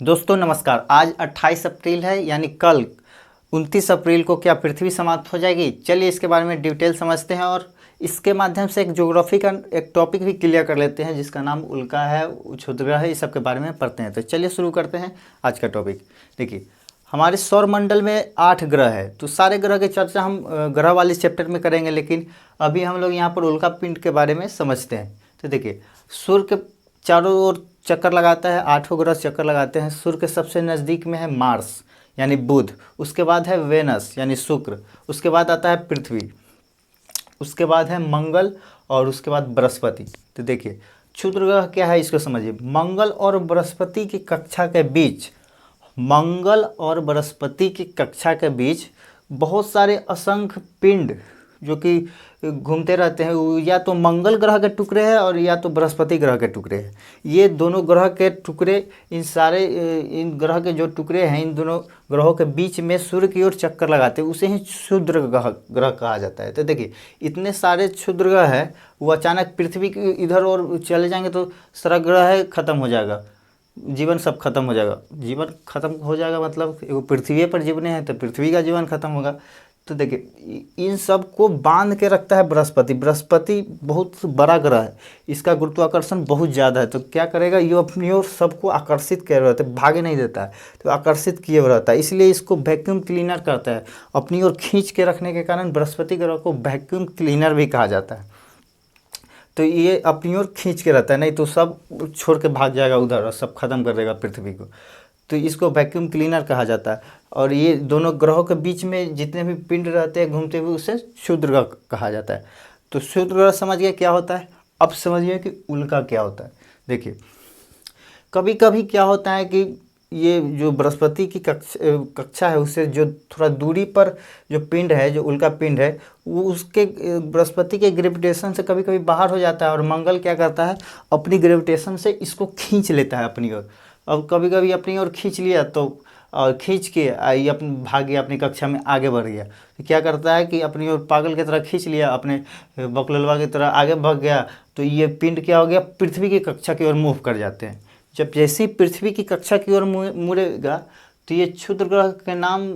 दोस्तों नमस्कार। आज 28 अप्रैल है, यानी कल 29 अप्रैल को क्या पृथ्वी समाप्त हो जाएगी? चलिए इसके बारे में डिटेल समझते हैं और इसके माध्यम से एक ज्योग्राफी का एक टॉपिक भी क्लियर कर लेते हैं जिसका नाम उल्का है, क्षुद्रग्रह है, इस सब के बारे में पढ़ते हैं। तो चलिए शुरू करते हैं आज का टॉपिक। देखिए, हमारे सौरमंडल में 8 ग्रह है, तो सारे ग्रह की चर्चा हम ग्रह वाले चैप्टर में करेंगे, लेकिन अभी हम लोग यहाँ पर उल्का पिंड के बारे में समझते हैं। तो देखिए, सूर्य के चारों ओर चक्कर लगाता है, 8 ग्रह चक्कर लगाते हैं। सूर्य के सबसे नज़दीक में है मार्स यानी बुध, उसके बाद है वेनस यानी शुक्र, उसके बाद आता है पृथ्वी, उसके बाद है मंगल और उसके बाद बृहस्पति। तो देखिए, क्षुद्र ग्रह क्या है इसको समझिए। मंगल और बृहस्पति की कक्षा के बीच, मंगल और बृहस्पति की कक्षा के बीच बहुत सारे असंख्य पिंड जो कि घूमते रहते हैं, वो या तो मंगल ग्रह के टुकड़े हैं और या तो बृहस्पति ग्रह के टुकड़े हैं। ये दोनों ग्रह के टुकड़े, इन ग्रह के जो टुकड़े हैं, इन दोनों ग्रहों के बीच में सूर्य की ओर चक्कर लगाते हैं, उसे ही क्षुद्र ग्रह कहा जाता है। तो देखिए, इतने सारे क्षुद्र ग्रह हैं, वो अचानक पृथ्वी की इधर और चले जाएंगे तो सारा ग्रह है ख़त्म हो जाएगा, जीवन सब खत्म हो जाएगा। जीवन खत्म हो जाएगा मतलब वो पृथ्वी पर जीवने हैं तो पृथ्वी का जीवन खत्म होगा। तो देखिए, इन सब को बांध के रखता है बृहस्पति। बृहस्पति बहुत बड़ा ग्रह है, इसका गुरुत्वाकर्षण बहुत ज़्यादा है, तो क्या करेगा, ये अपनी ओर सबको आकर्षित किए रहता है, भागे नहीं देता है, तो आकर्षित किए हुए रहता है, इसलिए इसको वैक्यूम क्लीनर कहता है। अपनी ओर खींच के रखने के कारण बृहस्पति ग्रह को वैक्यूम क्लीनर भी कहा जाता है। तो ये अपनी ओर खींच के रहता है, नहीं तो सब छोड़ के भाग जाएगा उधर और सब खत्म कर देगा पृथ्वी को, तो इसको वैक्यूम क्लीनर कहा जाता है। और ये दोनों ग्रहों के बीच में जितने भी पिंड रहते हैं घूमते हुए, उसे क्षुद्र ग्रह कहा जाता है। तो क्षुद्र ग्रह समझ गए क्या होता है। अब समझिए कि उल्का क्या होता है। देखिए, कभी कभी क्या होता है कि ये जो बृहस्पति की कक्षा है, उससे जो थोड़ा दूरी पर जो पिंड है, जो उल्का पिंड है, वो उसके बृहस्पति के ग्रेविटेशन से कभी कभी बाहर हो जाता है और मंगल क्या करता है, अपनी ग्रेविटेशन से इसको खींच लेता है अपनी ओर। अब कभी कभी अपनी ओर खींच लिया तो और खींच के आई अपनी भाग गया, अपनी कक्षा में आगे बढ़ गया। तो क्या करता है कि अपनी ओर पागल की तरह खींच लिया, अपने बकलवा की तरह आगे भाग गया, तो ये पिंड क्या हो गया, पृथ्वी की कक्षा की ओर मूव कर जाते हैं। जब जैसे ही पृथ्वी की कक्षा की ओर मुड़ेगा तो ये क्षुद्र ग्रह के नाम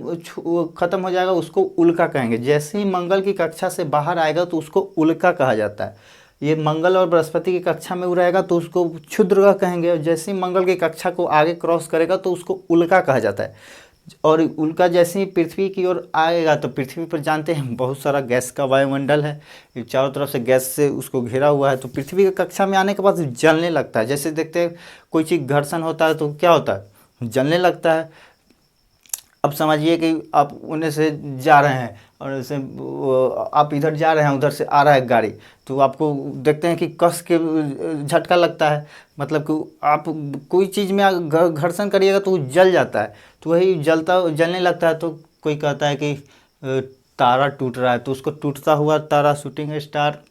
खत्म हो जाएगा, उसको उल्का कहेंगे। जैसे ही मंगल की कक्षा से बाहर आएगा तो उसको उल्का कहा जाता है। ये मंगल और बृहस्पति की कक्षा में रहेगा तो उसको क्षुद्र ग्रह कहेंगे, और जैसे ही मंगल की कक्षा को आगे क्रॉस करेगा तो उसको उल्का कहा जाता है। और उल्का जैसे ही पृथ्वी की ओर आएगा तो पृथ्वी पर जानते हैं बहुत सारा गैस का वायुमंडल है, चारों तरफ से गैस से उसको घिरा हुआ है, तो पृथ्वी की कक्षा में आने के बाद जलने लगता है। जैसे देखते हैं कोई चीज़ घर्षण होता है तो क्या होता है, जलने लगता है। अब समझिए कि आप उन्हें से जा रहे हैं और जैसे आप इधर जा रहे हैं, उधर से आ रहा है गाड़ी, तो आपको देखते हैं कि कस के झटका लगता है, मतलब कि आप कोई चीज़ में घर्षण करिएगा तो वो जल जाता है, तो वही जलने लगता है। तो कोई कहता है कि तारा टूट रहा है, तो उसको टूटता हुआ तारा, शूटिंग स्टार,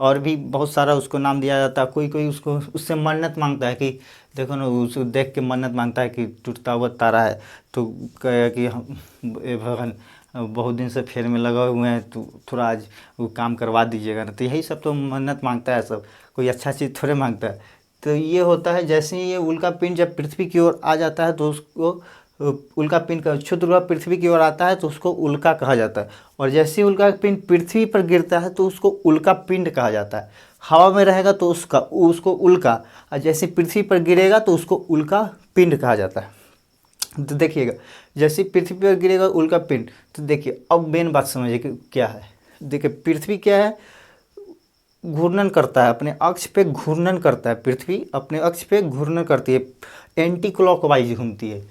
और भी बहुत सारा उसको नाम दिया जाता है। कोई कोई उसको उससे मन्नत मांगता है कि देखो ना, उसको देख के मन्नत मांगता है कि टूटता हुआ तारा है, तो कहे कि हम भगवान बहुत दिन से फेर में लगे हुए हैं, तो थोड़ा आज वो काम करवा दीजिएगा ना। तो यही सब तो मन्नत मांगता है सब, कोई अच्छा चीज़ थोड़े मांगता है। तो ये होता है, जैसे ही ये उल्का पिंड जब पृथ्वी की ओर आ जाता है तो उसको उल्का पिंड का क्षुद्र ग्रह पृथ्वी की ओर आता है तो उसको उल्का कहा जाता है। और जैसे ही उल्का पिंड पृथ्वी पर गिरता है तो उसको उल्का पिंड कहा जाता है। हवा में रहेगा तो उसको उल्का, और जैसे पृथ्वी पर गिरेगा तो उसको उल्का पिंड कहा जाता है। तो देखिएगा, जैसे पृथ्वी पर गिरेगा उल्का पिंड, तो देखिए अब मेन बात समझिए कि क्या है। देखिए, पृथ्वी क्या है, घूर्णन करता है, अपने अक्ष पे घूर्णन करता है। पृथ्वी अपने अक्ष पे घूर्णन करती है, एंटी क्लॉकवाइज घूमती है।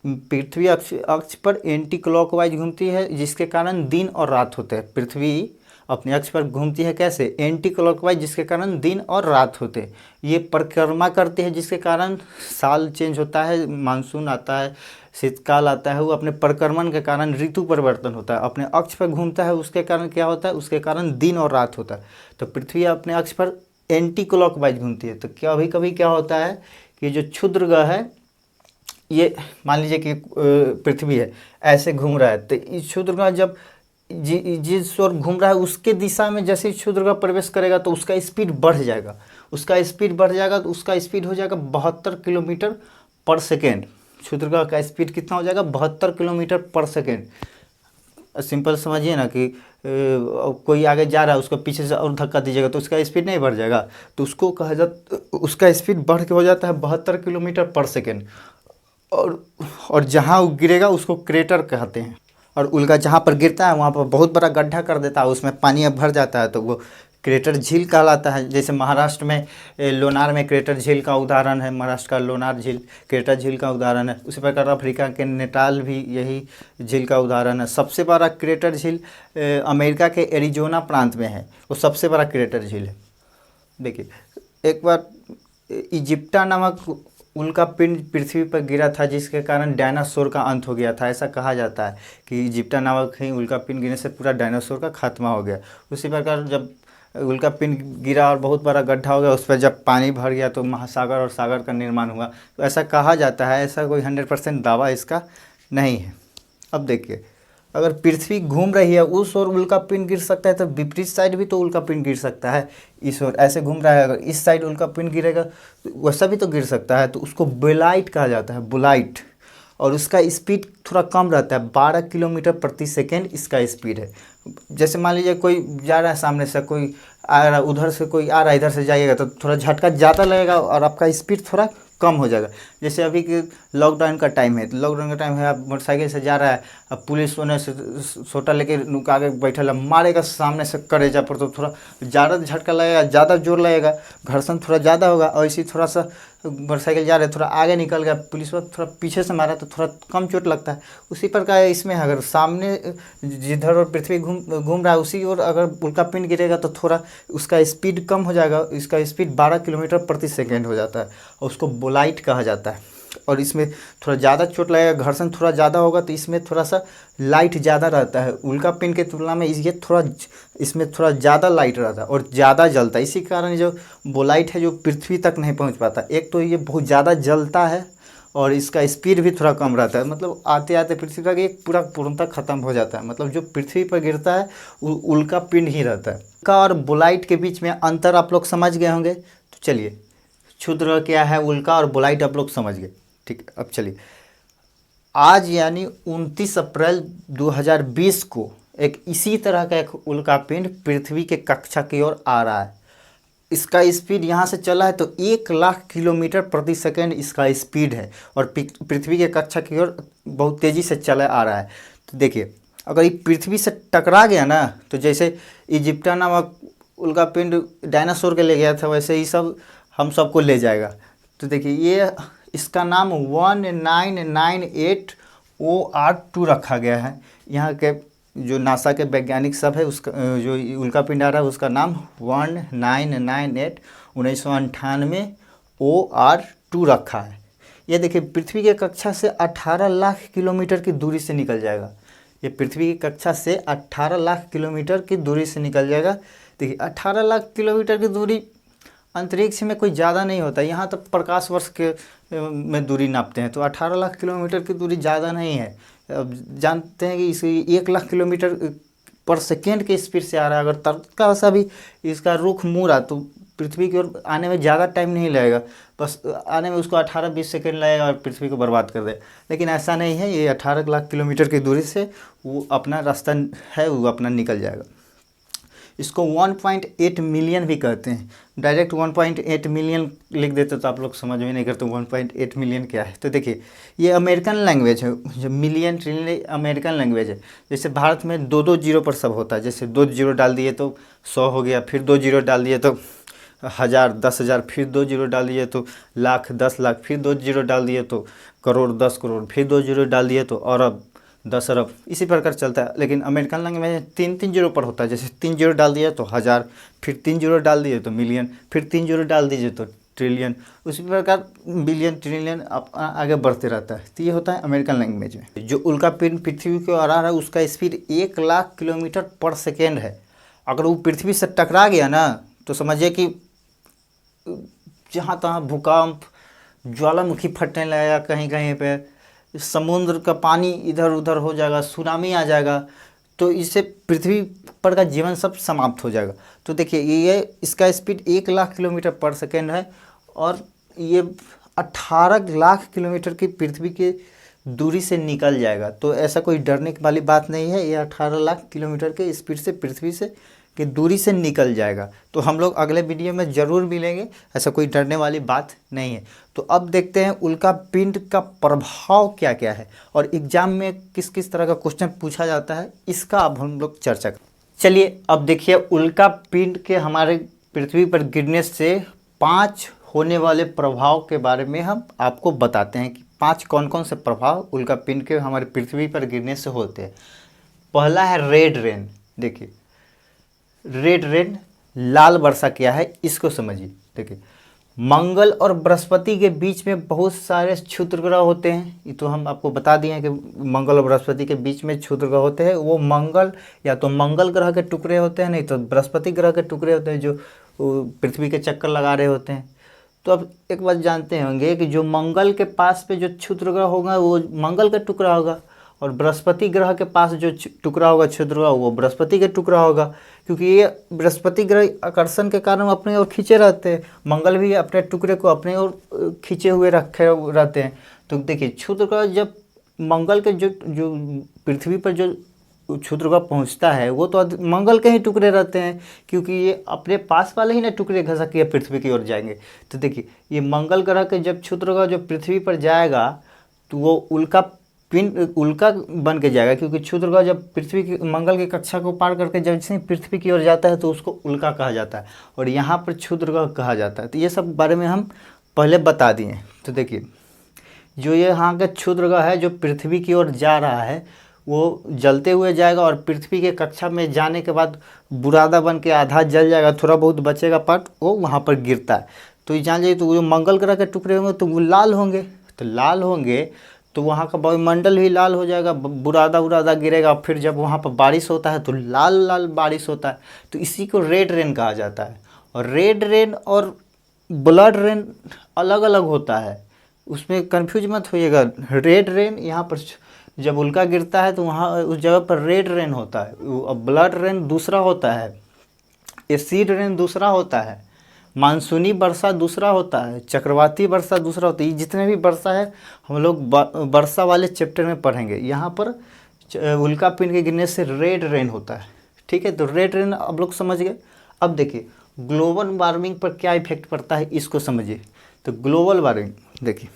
पृथ्वी अक्ष पर एंटी क्लॉकवाइज घूमती है, जिसके कारण दिन और रात होते हैं। पृथ्वी अपने अक्ष पर घूमती है कैसे, एंटी क्लॉकवाइज, जिसके कारण दिन और रात होते हैं। ये परिक्रमा करती है, जिसके कारण साल चेंज होता है, मानसून आता है, शीतकाल आता है। वो अपने परिक्रमण के कारण ऋतु परिवर्तन होता है। अपने अक्ष पर घूमता है, उसके कारण क्या होता है, उसके कारण दिन और रात होता है। तो पृथ्वी अपने अक्ष पर एंटी क्लॉकवाइज घूमती है। तो क्या कभी क्या होता है कि जो क्षुद्र ग्रह है, ये मान लीजिए कि पृथ्वी है, ऐसे घूम रहा है, तो इस क्षुद्र ग्रह जब जिस ओर घूम रहा है उसके दिशा में जैसे क्षुद्र ग्रह प्रवेश करेगा तो उसका स्पीड बढ़ जाएगा। तो उसका स्पीड हो जाएगा 72 किलोमीटर पर सेकेंड। क्षुद्रग्रह का स्पीड कितना हो जाएगा? 72 किलोमीटर पर सेकेंड। सिंपल समझिए ना कि कोई आगे जा रहा है, उसको पीछे से और धक्का दीजिएगा तो उसका स्पीड नहीं बढ़ जाएगा, तो उसको कहा जाता, उसका स्पीड बढ़ के हो जाता है 72 किलोमीटर पर सेकेंड। और जहाँ वो गिरेगा उसको क्रेटर कहते हैं। और उल्का जहाँ पर गिरता है वहाँ पर बहुत बड़ा गड्ढा कर देता है, उसमें पानी अब भर जाता है तो वो क्रेटर झील कहलाता है। जैसे महाराष्ट्र में लोनार में क्रेटर झील का उदाहरण है, महाराष्ट्र का लोनार झील क्रेटर झील का उदाहरण है। उसी प्रकार अफ्रीका के नेटाल भी यही झील का उदाहरण है। सबसे बड़ा क्रेटर झील अमेरिका के एरिजोना प्रांत में है, वो सबसे बड़ा क्रेटर झील है। देखिए, एक बार इजिप्टा नामक उल्का पिंड पृथ्वी पर गिरा था, जिसके कारण डायनासोर का अंत हो गया था। ऐसा कहा जाता है कि इजिप्टा नामक ही उल्का पिंड गिरने से पूरा डायनासोर का खात्मा हो गया। उसी प्रकार जब उल्का पिंड गिरा और बहुत बड़ा गड्ढा हो गया, उस पर जब पानी भर गया तो महासागर और सागर का निर्माण हुआ। तो ऐसा कहा जाता है, ऐसा कोई 100% दावा इसका नहीं है। अब देखिए, अगर पृथ्वी घूम रही है उस ओर उल्का पिंड गिर सकता है, तो विपरीत साइड भी तो उल्का पिंड गिर सकता है। इस ओर ऐसे घूम रहा है, अगर इस साइड उल्का पिंड गिरेगा तो वैसा भी तो गिर सकता है। तो उसको बोलाइट कहा जाता है, बोलाइट। और उसका स्पीड थोड़ा कम रहता है, 12 किलोमीटर प्रति सेकेंड इसका स्पीड है। जैसे मान लीजिए कोई जा रहा है सामने से, कोई आ रहा है, उधर से कोई आ रहा है, इधर से जाइएगा तो थोड़ा झटका ज़्यादा लगेगा और आपका स्पीड थोड़ा कम हो जाएगा। जैसे अभी के लॉकडाउन का टाइम है, तो लॉकडाउन का टाइम है, आप मोटरसाइकिल से जा रहा है, अब पुलिस होने से सोटा लेके नुका के बैठल है, मारेगा सामने से करेजा पर, तो थोड़ा ज़्यादा झटका लगेगा, ज़्यादा जोर लगेगा, घर्षण थोड़ा ज़्यादा होगा। और इसी थोड़ा सा मोटरसाइकिल जा रहे हैं, थोड़ा आगे निकल गया, पुलिस वाला थोड़ा पीछे से मारा तो थोड़ा कम चोट लगता है। उसी प्रकार इसमें अगर सामने जिधर और पृथ्वी घूम रहा है उसी ओर अगर उल्का पिंड गिरेगा तो थोड़ा उसका स्पीड कम हो जाएगा। इसका स्पीड 12 किलोमीटर प्रति सेकेंड हो जाता है और उसको बोलाइट कहा जाता है। और इसमें थोड़ा ज़्यादा चोट लगेगा, घर्षण थोड़ा ज़्यादा होगा, तो इसमें थोड़ा सा लाइट ज़्यादा रहता है। उल्का पिंड के तुलना में इसमें थोड़ा ज़्यादा लाइट रहता है और ज़्यादा जलता है। इसी कारण जो बोलाइट है जो पृथ्वी तक नहीं पहुंच पाता। एक तो ये बहुत ज़्यादा जलता है और इसका स्पीड भी थोड़ा कम रहता है, मतलब आते आते पृथ्वी तक एक पूरा पूर्णतः ख़त्म हो जाता है। मतलब जो पृथ्वी पर गिरता है वो उल्का पिंड ही रहता है। उल्का और बोलाइट के बीच में अंतर आप लोग समझ गए होंगे। तो चलिए, क्षुद्र क्या है, उल्का और बोलाइट आप लोग समझ गए, ठीक है। अब चलिए, आज यानी 29 अप्रैल 2020 को एक इसी तरह का एक उल्का पिंड पृथ्वी के कक्षा की ओर आ रहा है। इसका स्पीड यहाँ से चला है तो 1,00,000 किलोमीटर प्रति सेकेंड इसका स्पीड है और पृथ्वी के कक्षा की ओर बहुत तेज़ी से चला आ रहा है। तो देखिए, अगर ये पृथ्वी से टकरा गया ना, तो जैसे इजिप्टा नामक उल्का पिंड डायनासोर के ले गया था, वैसे ही सब हम सबको ले जाएगा। तो देखिए, ये इसका नाम 1998 OR2 रखा गया है। यहाँ के जो नासा के वैज्ञानिक सब है, उसका जो उल्का पिंड आ रहा है उसका नाम 1998 1998 OR2 रखा है। ये देखिए, पृथ्वी के कक्षा से 18 लाख किलोमीटर की दूरी से निकल जाएगा। ये पृथ्वी की कक्षा से 18 लाख किलोमीटर की दूरी से निकल जाएगा। देखिए, 18 लाख किलोमीटर की दूरी अंतरिक्ष में कोई ज़्यादा नहीं होता। यहाँ तक प्रकाश वर्ष के में दूरी नापते हैं, तो 18 लाख किलोमीटर की दूरी ज़्यादा नहीं है। अब जानते हैं कि इसे 1,00,000 किलोमीटर पर सेकेंड के स्पीड से आ रहा है। अगर तत्काल सा भी इसका रुख मुड़ा तो पृथ्वी की ओर आने में ज़्यादा टाइम नहीं लगेगा, बस आने में उसको 18-20 सेकेंड लगेगा और पृथ्वी को बर्बाद कर दे। लेकिन ऐसा नहीं है, ये 18 लाख किलोमीटर की दूरी से वो अपना रास्ता है वो अपना निकल जाएगा। इसको 1.8 मिलियन भी कहते हैं। डायरेक्ट 1.8 मिलियन लिख देते तो आप लोग समझ में नहीं करते 1.8 मिलियन क्या है। तो देखिए, ये अमेरिकन लैंग्वेज है, जो मिलियन ट्रिलियन अमेरिकन लैंग्वेज है। जैसे भारत में 2-2 जीरो पर सब होता है। जैसे 2 जीरो डाल दिए तो 100 हो गया, फिर 2 जीरो डाल दिए तो 1000, 10,000, फिर 2 जीरो डाल दिए तो लाख, 10 लाख, फिर 2 जीरो डाल दिए तो करोड़, 10 करोड़, फिर 2 जीरो डाल दिए तो अरब, 10 अरब, इसी प्रकार चलता है। लेकिन अमेरिकन लैंग्वेज में 3-3 जीरो पर होता है। जैसे 3 जीरो डाल दिया तो 1000, फिर 3 जीरो डाल दिए तो मिलियन, फिर 3 जीरो डाल दीजिए तो ट्रिलियन, उसी प्रकार बिलियन, ट्रिलियन आगे बढ़ते रहता है। तो ये होता है अमेरिकन लैंग्वेज में। जो उल्का पिंड पृथ्वी की ओर आ रहा है उसका स्पीड 1,00,000 किलोमीटर पर सेकेंड है। अगर वो पृथ्वी से टकरा गया ना, तो समझिए कि जहाँ तहाँ भूकंप, ज्वालामुखी फटने लगेगा, कहीं कहीं पे समुद्र का पानी इधर उधर हो जाएगा, सुनामी आ जाएगा। तो इससे पृथ्वी पर का जीवन सब समाप्त हो जाएगा। तो देखिए, ये इसका स्पीड 1,00,000 किलोमीटर पर सेकेंड है और ये 18 लाख किलोमीटर की पृथ्वी की दूरी से निकल जाएगा। तो ऐसा कोई डरने वाली बात नहीं है, ये 18 लाख किलोमीटर के स्पीड से पृथ्वी से की दूरी से निकल जाएगा। तो हम लोग अगले वीडियो में ज़रूर मिलेंगे, ऐसा कोई डरने वाली बात नहीं है। तो अब देखते हैं उल्का पिंड का प्रभाव क्या क्या है और एग्जाम में किस किस तरह का क्वेश्चन पूछा जाता है, इसका अब हम लोग चर्चा करें। चलिए अब देखिए उल्का पिंड के हमारे पृथ्वी पर गिरने से 5 होने वाले प्रभाव के बारे में हम आपको बताते हैं कि 5 कौन कौन से प्रभाव उल्का पिंड के हमारे पृथ्वी पर गिरने से होते हैं। पहला है रेड रेन। देखिए रेड रेन, लाल वर्षा क्या है इसको समझिए। देखिए मंगल और बृहस्पति के बीच में बहुत सारे क्षुद्र ग्रह होते हैं, ये तो हम आपको बता दिए हैं कि मंगल और बृहस्पति के बीच में क्षुद्र ग्रह होते हैं। वो मंगल या तो मंगल ग्रह के टुकड़े होते हैं, नहीं तो बृहस्पति ग्रह के टुकड़े होते हैं जो पृथ्वी के चक्कर लगा रहे होते हैं। तो अब एक बात जानते होंगे कि जो मंगल के पास पे जो क्षुद्र ग्रह होगा वो मंगल का टुकड़ा होगा और बृहस्पति ग्रह के पास जो टुकड़ा होगा क्षुद्र ग्रह वो बृहस्पति के टुकड़ा होगा, क्योंकि ये बृहस्पति ग्रह आकर्षण के कारण अपने ओर खींचे रहते हैं, मंगल भी अपने टुकड़े को अपने ओर खींचे हुए रखे रहते हैं। तो देखिए क्षुद्र ग्रह जब मंगल के जो पृथ्वी पर जो क्षुद्र ग्रह पहुँचता है वो तो मंगल के ही टुकड़े रहते हैं, क्योंकि ये अपने पास वाले ही ना टुकड़े घसक के पृथ्वी की ओर जाएंगे। तो देखिए ये मंगल ग्रह के जब क्षुद्र ग्रह जो पृथ्वी पर जाएगा तो वो उल्का पिंड उल्का बन के जाएगा, क्योंकि क्षुद्र ग्रह जब पृथ्वी की मंगल की कक्षा को पार करके जब से पृथ्वी की ओर जाता है तो उसको उल्का कहा जाता है और यहाँ पर क्षुद्र ग्रह कहा जाता है। तो ये सब बारे में हम पहले बता दिए। तो देखिए जो ये यहाँ का क्षुद्र ग्रह है जो पृथ्वी की ओर जा रहा है वो जलते हुए जाएगा और पृथ्वी के कक्षा में जाने के बाद बुरादा बन के आधा जल जाएगा, थोड़ा बहुत बचेगा पार्ट वो वहाँ पर गिरता है। तो ये जान जाइए तो जो मंगल ग्रह के टुकड़े होंगे तो वो लाल होंगे, तो लाल होंगे तो वहाँ का वायुमंडल भी लाल हो जाएगा, बुरादा उरादा गिरेगा। फिर जब वहाँ पर बारिश होता है तो लाल लाल बारिश होता है, तो इसी को रेड रेन कहा जाता है। और रेड रेन और ब्लड रेन अलग अलग होता है, उसमें कंफ्यूज मत होइएगा। रेड रेन यहाँ पर जब उल्का गिरता है तो वहाँ उस जगह पर रेड रेन होता है, और ब्लड रेन दूसरा होता है, एसिड रेन दूसरा होता है, मानसूनी वर्षा दूसरा होता है, चक्रवाती वर्षा दूसरा होता है। ये जितने भी वर्षा है हम लोग वर्षा वाले चैप्टर में पढ़ेंगे। यहाँ पर उल्का पिंड के गिरने से रेड रेन होता है, ठीक है। तो रेड रेन अब लोग समझ गए। अब देखिए ग्लोबल वार्मिंग पर क्या इफेक्ट पड़ता है इसको समझिए। तो ग्लोबल वार्मिंग देखिए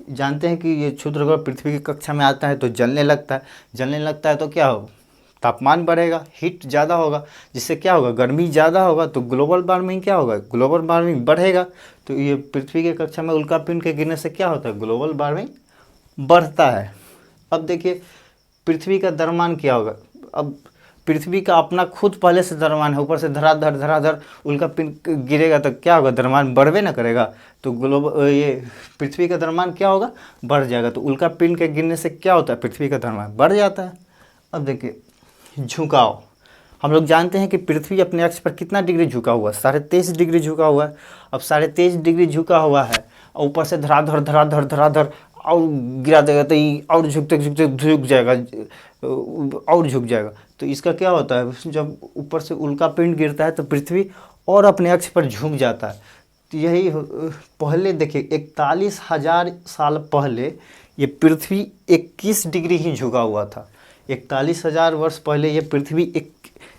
जानते हैं कि ये क्षुद्र ग्रह पृथ्वी की कक्षा में आता है तो जलने लगता है, जलने लगता है तो क्या होगा, तापमान बढ़ेगा, हीट ज़्यादा होगा, जिससे क्या होगा, गर्मी ज़्यादा होगा। तो ग्लोबल वार्मिंग क्या होगा, ग्लोबल वार्मिंग बढ़ेगा। तो ये पृथ्वी के कक्षा में उल्का पिंड के गिरने से क्या होता है, ग्लोबल वार्मिंग बढ़ता है। अब देखिए पृथ्वी का द्रव्यमान क्या होगा। अब पृथ्वी का अपना खुद पहले से द्रव्यमान है, ऊपर से धराधर उल्का पिंड गिरेगा तो क्या होगा, द्रव्यमान बढ़वे ना करेगा। तो ग्लोबल ये पृथ्वी का द्रव्यमान क्या होगा, बढ़ जाएगा। तो उल्का पिंड के गिरने से क्या होता है, पृथ्वी का द्रव्यमान बढ़ जाता है। अब देखिए झुकाव, हम लोग जानते हैं कि पृथ्वी अपने अक्ष पर कितना डिग्री झुका हुआ है, 23.5 डिग्री झुका हुआ है। अब 23.5 डिग्री झुका हुआ है और ऊपर से धराधर और गिरा देगा तो ये और झुकते झुक जाएगा और झुक जाएगा। तो इसका क्या होता है, जब ऊपर से उल्का पिंड गिरता है तो पृथ्वी और अपने अक्ष पर झुक जाता है। तो यही पहले देखिए 41,000 साल पहले ये पृथ्वी 21 डिग्री ही झुका हुआ था। 41,000 वर्ष पहले ये पृथ्वी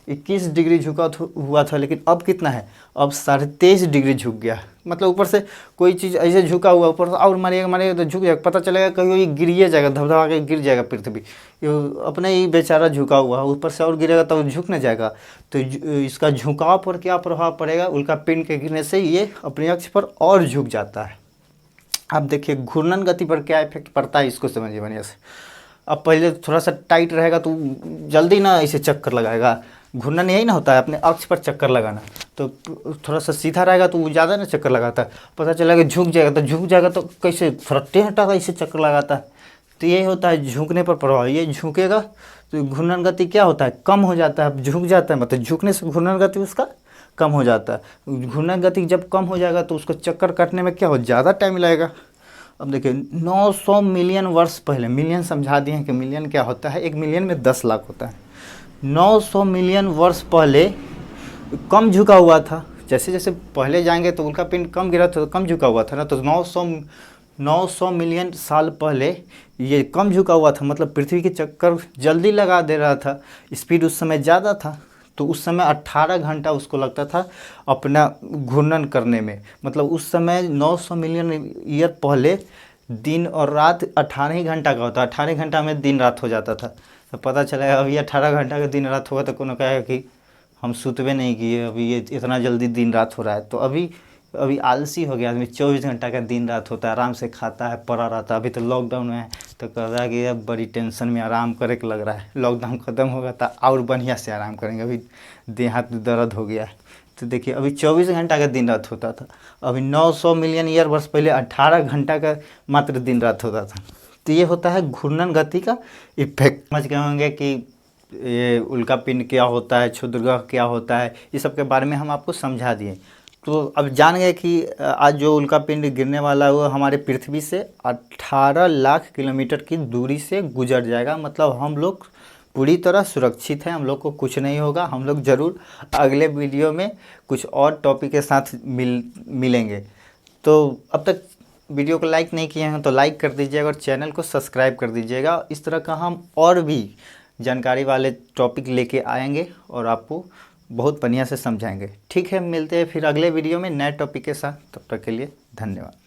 21 डिग्री झुका हुआ था, लेकिन अब कितना है, अब 23.5 डिग्री झुक गया। मतलब ऊपर से कोई चीज़ ऐसे झुका हुआ, ऊपर से और मारेगा तो झुक जाएगा, पता चलेगा कहीं ये गिरिए जाएगा, धबधबा के गिर जाएगा पृथ्वी। ये अपने ही बेचारा झुका हुआ, ऊपर से और गिरेगा तो झुक न जाएगा। तो इसका झुकाव पर क्या प्रभाव पड़ेगा, उल्का पिंड के गिरने से ये अपने अक्ष पर और झुक जाता है। अब देखिए घूर्णन गति पर क्या इफेक्ट पड़ता है इसको समझिए बढ़िया से। अब पहले थोड़ा सा टाइट रहेगा तो जल्दी ना ऐसे चक्कर लगाएगा, घूर्णन यही ना होता है अपने अक्ष पर चक्कर लगाना। तो थोड़ा सा सीधा रहेगा तो वो ज़्यादा ना चक्कर लगाता है, पता चलेगा झुक जाएगा तो कैसे थोड़ा टेढ़ा ऐसे चक्कर लगाता है। तो यही होता है झुकने पर प्रभाव, ये झुकेगा तो घूर्णन गति क्या होता है, कम हो जाता है। झुक जाता है मतलब झुकने से घूर्णन गति उसका कम हो जाता है। घूर्णन गति जब कम हो जाएगा तो उसको चक्कर काटने में क्या हो, ज़्यादा टाइम लगेगा। अब देखिए 900 मिलियन वर्ष पहले, मिलियन समझा दिए हैं कि मिलियन क्या होता है, 1 मिलियन में 10 लाख होता है। 900 मिलियन वर्ष पहले कम झुका हुआ था, जैसे जैसे पहले जाएंगे तो उल्का पिंड कम गिरा था, कम झुका हुआ था ना, तो 900 मिलियन साल पहले ये कम झुका हुआ था, मतलब पृथ्वी के चक्कर जल्दी लगा दे रहा था, स्पीड उस समय ज़्यादा था। तो उस समय 18 घंटा उसको लगता था अपना घूर्णन करने में। मतलब उस समय 900 मिलियन ईयर पहले दिन और रात 18 ही घंटा का होता, 18 घंटा में दिन रात हो जाता था। तो पता चला अभी 18 घंटा का दिन रात होगा तो कोनो कहेगा कि हम सुतबे नहीं किए, अभी ये इतना जल्दी दिन रात हो रहा है। तो अभी अभी आलसी हो गया आदमी, 24 घंटा का दिन रात होता है, आराम से खाता है, पड़ा रहता है। अभी तो लॉकडाउन में है तो कह रहा है कि अब बड़ी टेंशन में आराम करे के लग रहा है, लॉकडाउन ख़त्म होगा तो और बढ़िया से आराम करेंगे, अभी देह हाथ में दर्द हो गया है। तो देखिए अभी 24 घंटा का दिन रात होता था, अभी 900 मिलियन ईयर वर्ष पहले 18 घंटा का मात्र दिन रात होता था। तो ये होता है घूर्णन गति का इफेक्ट। समझ गए होंगे कि ये उल्का पिंड क्या होता है, क्षुद्रग्रह क्या होता है, इस सब के बारे में हम आपको समझा दिए। तो अब जान गए कि आज जो उल्का पिंड गिरने वाला है वो हमारे पृथ्वी से 18 लाख किलोमीटर की दूरी से गुजर जाएगा। मतलब हम लोग पूरी तरह सुरक्षित हैं, हम लोग को कुछ नहीं होगा। हम लोग ज़रूर अगले वीडियो में कुछ और टॉपिक के साथ मिलेंगे। तो अब तक वीडियो को लाइक नहीं किए हैं तो लाइक कर दीजिएगा और चैनल को सब्सक्राइब कर दीजिएगा। इस तरह का हम और भी जानकारी वाले टॉपिक लेके आएंगे और आपको बहुत बढ़िया से समझाएंगे। ठीक है, मिलते हैं फिर अगले वीडियो में नए टॉपिक के साथ। तब तक के लिए धन्यवाद।